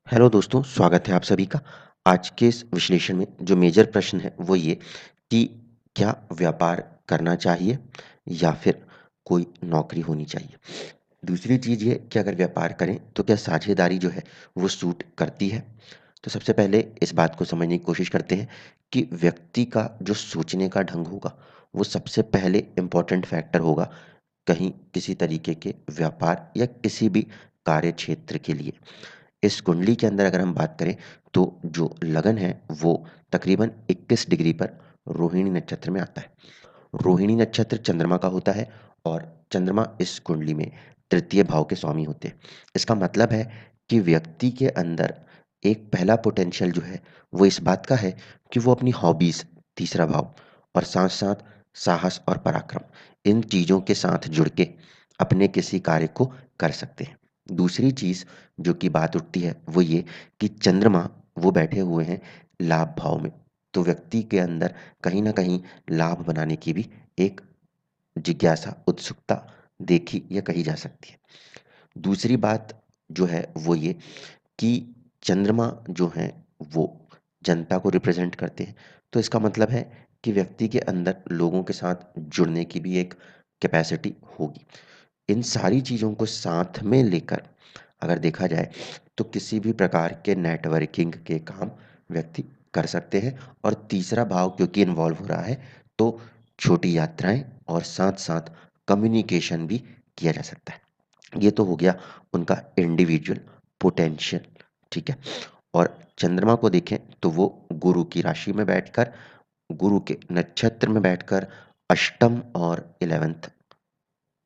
Hello दोस्तों, स्वागत है आप सभी का। आज के इस विश्लेषण में जो मेजर प्रश्न है वो ये कि क्या व्यापार करना चाहिए या फिर कोई नौकरी होनी चाहिए? दूसरी चीज़ ये कि अगर व्यापार करें तो क्या साझेदारी जो है वो सूट करती है? तो सबसे पहले इस बात को समझने की कोशिश करते हैं कि व्यक्ति का जो सोचने का ढंग होगा, वो सबसे पहले इम्पोर्टेंट फैक्टर होगा कहीं किसी तरीके के व्यापार या किसी भी कार्यक्षेत्र के लिए। इस कुंडली के अंदर अगर हम बात करें तो जो लगन है वो तकरीबन 21 डिग्री पर रोहिणी नक्षत्र में आता है। रोहिणी नक्षत्र चंद्रमा का होता है और चंद्रमा इस कुंडली में तृतीय भाव के स्वामी होते हैं। इसका मतलब है कि व्यक्ति के अंदर एक पहला पोटेंशियल जो है वो इस बात का है कि वो अपनी हॉबीज तीसरा भाव और साथ साथ साहस और पराक्रम इन चीज़ों के साथ जुड़ के अपने किसी कार्य को कर सकते हैं। दूसरी चीज़ जो कि बात उठती है वो ये कि चंद्रमा वो बैठे हुए हैं लाभ भाव में, तो व्यक्ति के अंदर कहीं ना कहीं लाभ बनाने की भी एक जिज्ञासा उत्सुकता देखी या कही जा सकती है। दूसरी बात जो है वो ये कि चंद्रमा जो है वो जनता को रिप्रेजेंट करते हैं, तो इसका मतलब है कि व्यक्ति के अंदर लोगों के साथ जुड़ने की भी एक कैपेसिटी होगी। इन सारी चीज़ों को साथ में लेकर अगर देखा जाए तो किसी भी प्रकार के नेटवर्किंग के काम व्यक्ति कर सकते हैं। और तीसरा भाव क्योंकि इन्वॉल्व हो रहा है तो छोटी यात्राएं और साथ साथ कम्युनिकेशन भी किया जा सकता है। ये तो हो गया उनका इंडिविजुअल पोटेंशियल। ठीक है। और चंद्रमा को देखें तो वो गुरु की राशि में बैठकर गुरु के नक्षत्र में बैठकर अष्टम और 11th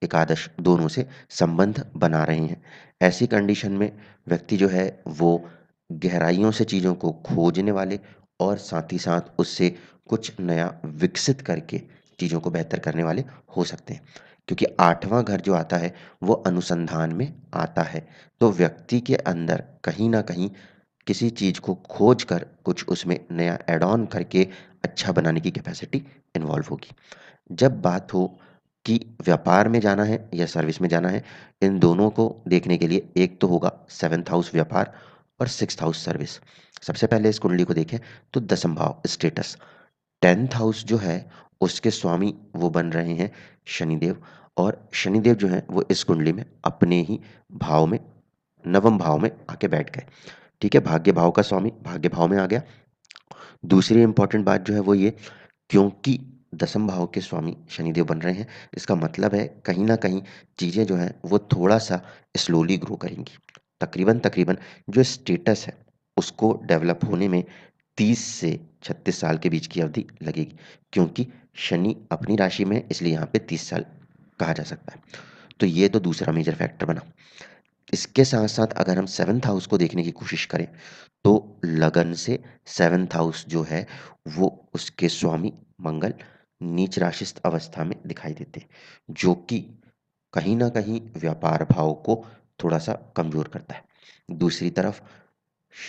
एकादश दोनों से संबंध बना रहे हैं। ऐसी कंडीशन में व्यक्ति जो है वो गहराइयों से चीज़ों को खोजने वाले और साथ ही साथ उससे कुछ नया विकसित करके चीज़ों को बेहतर करने वाले हो सकते हैं। क्योंकि 8वां घर जो आता है वो अनुसंधान में आता है। तो व्यक्ति के अंदर कहीं न कहीं किसी चीज़ को खोज कर कुछ उसमें नया ऐड ऑन करके अच्छा बनाने की कैपेसिटी इन्वॉल्व होगी। जब बात हो कि व्यापार में जाना है या सर्विस में जाना है, इन दोनों को देखने के लिए एक तो होगा 7th हाउस व्यापार और 6th हाउस सर्विस। सबसे पहले इस कुंडली को देखें तो दसम भाव स्टेटस, 10th हाउस जो है उसके स्वामी वो बन रहे हैं शनिदेव। और शनिदेव जो है वो इस कुंडली में अपने ही भाव में नवम भाव में आके बैठ गए। ठीक है, भाग्य भाव का स्वामी भाग्य भाव में आ गया। दूसरी इंपॉर्टेंट बात जो है वो ये, क्योंकि दसम भाव के स्वामी शनिदेव बन रहे हैं, इसका मतलब है कहीं न कहीं चीज़ें जो हैं वो थोड़ा-सा स्लोली ग्रो करेंगी। तकरीबन तकरीबन जो स्टेटस है उसको डेवलप होने में 30 से 36 साल के बीच की अवधि लगेगी। क्योंकि शनि अपनी राशि में है इसलिए यहाँ पे 30 साल कहा जा सकता है। तो ये तो दूसरा मेजर फैक्टर बना। इसके साथ-साथ अगर हम 7th हाउस को देखने की कोशिश करें तो लगन से 7th हाउस जो है वो उसके स्वामी मंगल नीच राशिस्थ अवस्था में दिखाई देते हैं, जो कि कहीं न कहीं व्यापार भाव को थोड़ा-सा कमज़ोर करता है। दूसरी तरफ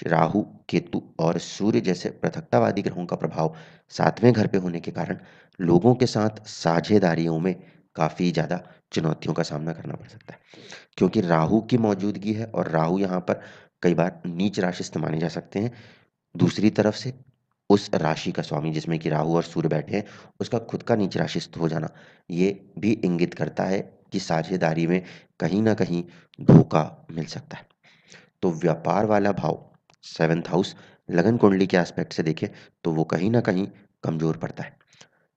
राहु, केतु और सूर्य जैसे पृथकतावादी ग्रहों का प्रभाव 7वें घर पे होने के कारण लोगों के साथ साझेदारियों में काफ़ी ज़्यादा चुनौतियों का सामना करना पड़ सकता है। क्योंकि राहु की मौजूदगी है और राहु यहाँ पर कई बार नीच राशिस्थ माने जा सकते हैं। दूसरी तरफ से उस राशि का स्वामी जिसमें कि राहु और सूर्य बैठे हैं, उसका खुद का नीच राशिस्थ हो जाना, ये भी इंगित करता है कि साझेदारी में कहीं न कहीं धोखा मिल सकता है। तो व्यापार वाला भाव 7th हाउस लगन कुंडली के एस्पेक्ट से देखें तो वो कहीं न कहीं कमज़ोर पड़ता है।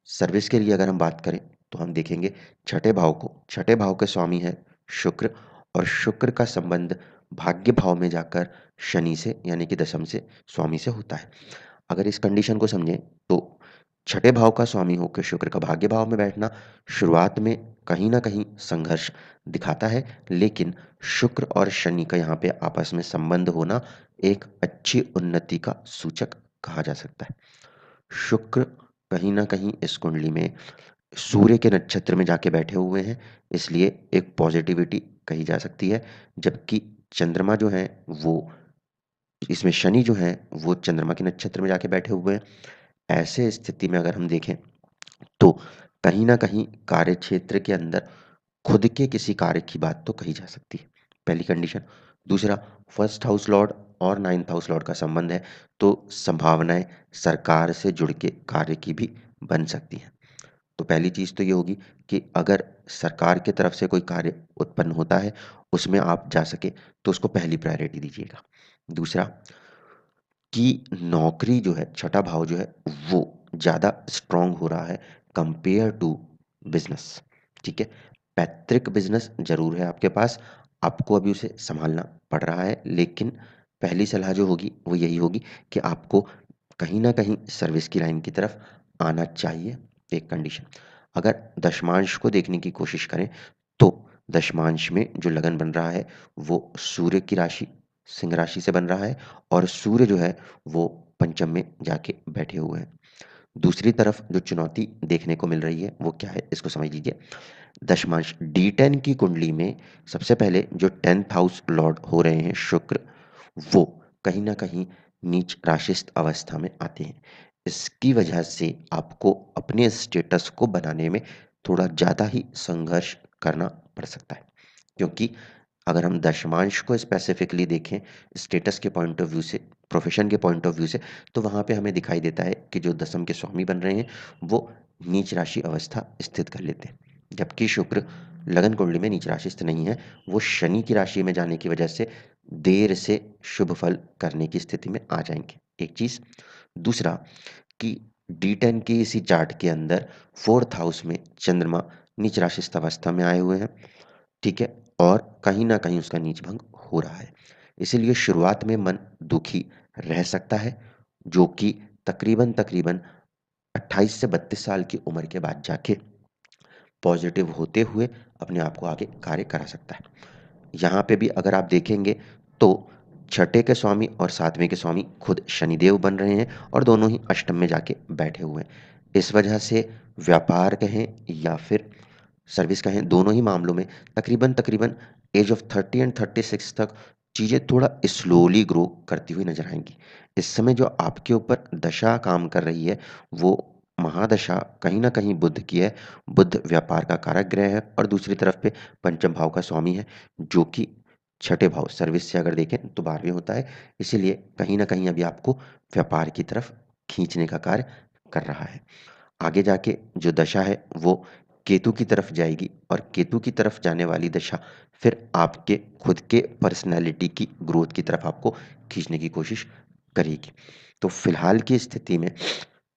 सर्विस के लिए अगर हम बात करें तो हम देखेंगे छठे भाव को। छठे भाव के स्वामी है शुक्र और शुक्र का संबंध भाग्य भाव में जाकर शनि से यानी कि दशम से स्वामी से होता है। अगर इस कंडीशन को समझें तो छठे भाव का स्वामी होकर शुक्र का भाग्य भाव में बैठना शुरुआत में कहीं ना कहीं संघर्ष दिखाता है, लेकिन शुक्र और शनि का यहाँ पे आपस में संबंध होना एक अच्छी उन्नति का सूचक कहा जा सकता है। शुक्र कहीं न कहीं इस कुंडली में सूर्य के नक्षत्र में जाके बैठे हुए हैं, इसलिए एक पॉजिटिविटी कही जा सकती है। जबकि चंद्रमा जो है वो इसमें शनि जो है वो चंद्रमा के नक्षत्र में जाके बैठे हुए हैं। ऐसे स्थिति में अगर हम देखें तो कहीं न कहीं कार्यक्षेत्र के अंदर खुद के किसी कार्य की बात तो कही जा सकती है, पहली कंडीशन। दूसरा, फर्स्ट हाउस लॉर्ड और 9th हाउस लॉर्ड का संबंध है, तो संभावनाएँ सरकार से जुड़ के कार्य की भी बन सकती हैं। तो पहली चीज़ तो ये होगी कि अगर सरकार की तरफ से कोई कार्य उत्पन्न होता है, उसमें आप जा सके तो उसको पहली प्रायोरिटी दीजिएगा। दूसरा कि नौकरी जो है, छठा भाव जो है, वो ज़्यादा स्ट्रॉन्ग हो रहा है कंपेयर टू बिज़नेस, ठीक है? पैतृक बिज़नेस ज़रूर है आपके पास, आपको अभी उसे सँभालना पड़ रहा है, लेकिन पहली सलाह जो होगी, वो यही होगी कि आपको कहीं न कहीं सर्विस की लाइन की तरफ आना चाहिए, एक कंडीशन। अगर दशमांश को देखने की कोशिश करें, तो दशमांश में जो लगन बन रहा है, वो सूर्य की राशि, सिंह राशि से बन रहा है और सूर्य जो है, वो पंचम में जाके बैठे हुए हैं। दूसरी तरफ जो चुनौती देखने को मिल रही है, वो क्या है? इसको समझ लीजिए। दशमांश D10 की कुंडली में सबसे पहले जो 10th हाउस लॉर्ड हो रहे हैं शुक्र, वो कहीं न कहीं नीच राशिस्थ अवस्था में आते हैं। इसकी वजह से आपको अपने स्टेटस को बनाने में थोड़ा ज़्यादा ही संघर्ष करना पड़ सकता है। क्योंकि अगर हम दशमांश को स्पेसिफिकली देखें स्टेटस के पॉइंट ऑफ व्यू से, प्रोफेशन के पॉइंट ऑफ व्यू से, तो वहाँ पे हमें दिखाई देता है कि जो दशम के स्वामी बन रहे हैं, वो नीच राशि अवस्था स्थित कर लेते हैं। जबकि शुक्र लगन कुंडली में नीच राशिस्थ नहीं है, वो शनि की राशि में जाने की वजह से देर से शुभ फल करने की स्थिति में आ जाएँगे, एक चीज़। दूसरा कि D10 के इसी चार्ट के अंदर 4th हाउस में चंद्रमा नीच राशिस्थ अवस्था में आए हुए हैं, ठीक है? और कहीं न कहीं उसका नीच भंग हो रहा है। इसीलिए शुरुआत में मन दुखी रह सकता है, जो कि तकरीबन-तकरीबन 28 से 32 साल की उम्र के बाद जाके पॉज़िटिव होते हुए अपने आप को आगे कार्य करा सकता है। यहाँ पे भी अगर आप देखेंगे तो छठे के स्वामी और 7वें के स्वामी खुद शनिदेव बन रहे हैं और दोनों ही अष्टम में जाके बैठे हुए हैं। इस वजह से व्यापार कहें या फिर सर्विस कहें, दोनों ही मामलों में तकरीबन-तकरीबन ऐज ऑफ 30 एंड 36 तक चीज़ें थोड़ा स्लोली ग्रो करती हुई नज़र आएँगी। इस समय जो आपके ऊपर दशा काम कर रही है, वो महादशा कहीं न कहीं बुध की है। बुध व्यापार का कारक ग्रह है और दूसरी तरफ पे पंचम भाव का स्वामी है, जो कि छठे भाव सर्विस से अगर देखें तो 12वें होता है। इसीलिए कहीं न कहीं अभी आपको व्यापार की तरफ खींचने का कार्य कर रहा है। आगे जाके जो दशा है वो केतु की तरफ जाएगी और केतु की तरफ जाने वाली दशा फिर आपके खुद के पर्सनैलिटी की ग्रोथ की तरफ आपको खींचने की कोशिश करेगी। तो फिलहाल की स्थिति में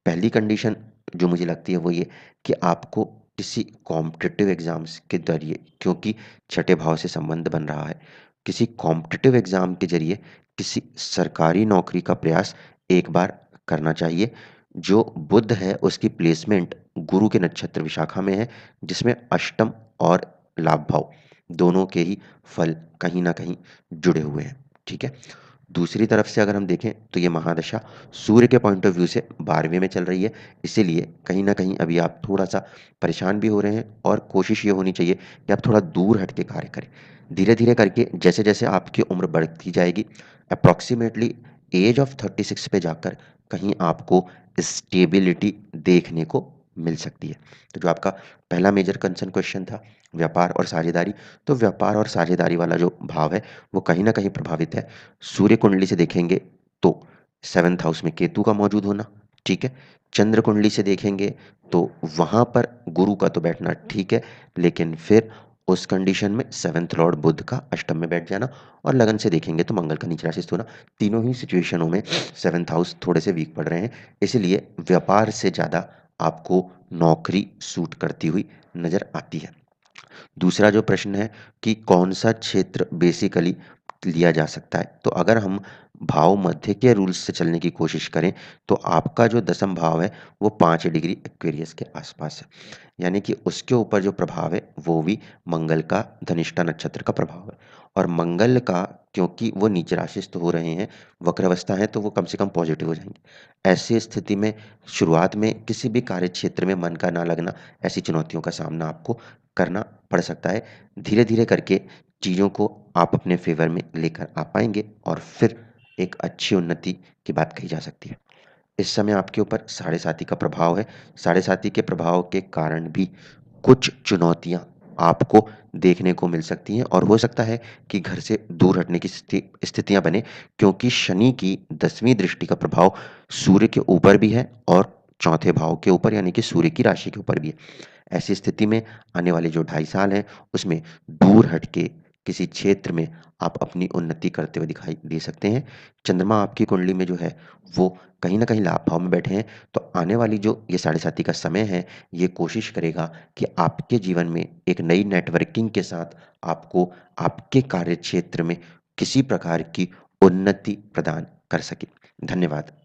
पहली कंडीशन जो मुझे लगती है वो ये कि आपको किसी कॉम्पिटिटिव एग्ज़ाम्स के ज़रिए, क्योंकि छठे भाव से संबंध बन रहा है, किसी कॉम्पिटिटिव एग्ज़ाम के ज़रिए किसी सरकारी नौकरी का प्रयास एक बार करना चाहिए। जो बुध है उसकी प्लेसमेंट गुरु के नक्षत्र विशाखा में है, जिसमें अष्टम और लाभ भाव दोनों के ही फल कहीं न कहीं जुड़े हुए हैं, ठीक है? दूसरी तरफ से अगर हम देखें तो ये महादशा सूर्य के पॉइंट ऑफ व्यू से 12वें में चल रही है, इसीलिए कहीं न कहीं अभी आप थोड़ा-सा परेशान भी हो रहे हैं और कोशिश ये होनी चाहिए कि आप थोड़ा दूर हट के कार्य करें। धीरे-धीरे करके जैसे-जैसे आपकी उम्र बढ़ती जाएगी, अप्रॉक्सिमेटली ऐज ऑफ 36 पे जाकर कहीं आपको स्टेबिलिटी देखने को मिल सकती है। तो जो आपका पहला मेजर कंसर्न क्वेश्चन था, व्यापार और साझेदारी, तो व्यापार और साझेदारी वाला जो भाव है, वो कहीं न कहीं प्रभावित है। सूर्य कुंडली से देखेंगे तो 7th हाउस में केतु का मौजूद होना, ठीक है? चंद्र कुंडली से देखेंगे तो वहाँ पर गुरु का तो बैठना ठीक है, लेकिन फिर उस कंडीशन में 7th लॉर्ड बुध का अष्टम में बैठ जाना और लगन से देखेंगे तो मंगल का नीच राशिस्थ होना, तीनों ही सिचुएशनों में 7th हाउस थोड़े से वीक पड़ रहे हैं। इसलिए व्यापार से ज़्यादा आपको नौकरी सूट करती हुई नज़र आती है। दूसरा जो प्रश्न है कि कौन-सा क्षेत्र बेसिकली लिया जा सकता है? तो अगर हम भाव मध्य के रूल्स से चलने की कोशिश करें, तो आपका जो दसम भाव है, वो 5 डिग्री एक्वेरियस के आसपास है। यानी कि उसके ऊपर जो प्रभाव है, वो भी मंगल का धनिष्ठा नक्षत्र का प्रभाव है। और मंगल का क्योंकि वो नीच राशिस्थ हो रहे हैं, वक्र अवस्था है, तो वो कम से कम पॉज़िटिव हो जाएँगे। ऐसी स्थिति में शुरुआत में किसी भी कार्य क्षेत्र में मन का ना लगना, ऐसी चुनौतियों का सामना आपको करना पड़ सकता है। धीरे-धीरे करके चीज़ों को आप अपने फ़ेवर में लेकर आ पाएँगे और फिर एक अच्छी उन्नति की बात कही जा सकती है। इस समय आपके ऊपर साढ़े साती का प्रभाव है। साढ़े साती के प्रभाव के कारण भी कुछ चुनौतियाँ आपको देखने को मिल सकती हैं और हो सकता है कि घर से दूर हटने की स्थितियाँ बने क्योंकि शनि की 10वीं दृष्टि का प्रभाव सूर्य के ऊपर भी है और चौथे भाव के ऊपर यानी कि सूर्य की राशि के ऊपर भी है। ऐसी स्थिति में आने वाले जो 2.5 साल हैं, उसमें दूर हट के किसी क्षेत्र में आप अपनी उन्नति करते हुए दिखाई दे सकते हैं। चंद्रमा आपकी कुंडली में जो है, वो कहीं न कहीं लाभ भाव में बैठे हैं, तो आने वाली जो ये साढ़े साती का समय है, ये कोशिश करेगा कि आपके जीवन में एक नई नेटवर्किंग के साथ आपको आपके कार्यक्षेत्र में किसी प्रकार की उन्नति प्रदान कर सके। धन्यवाद।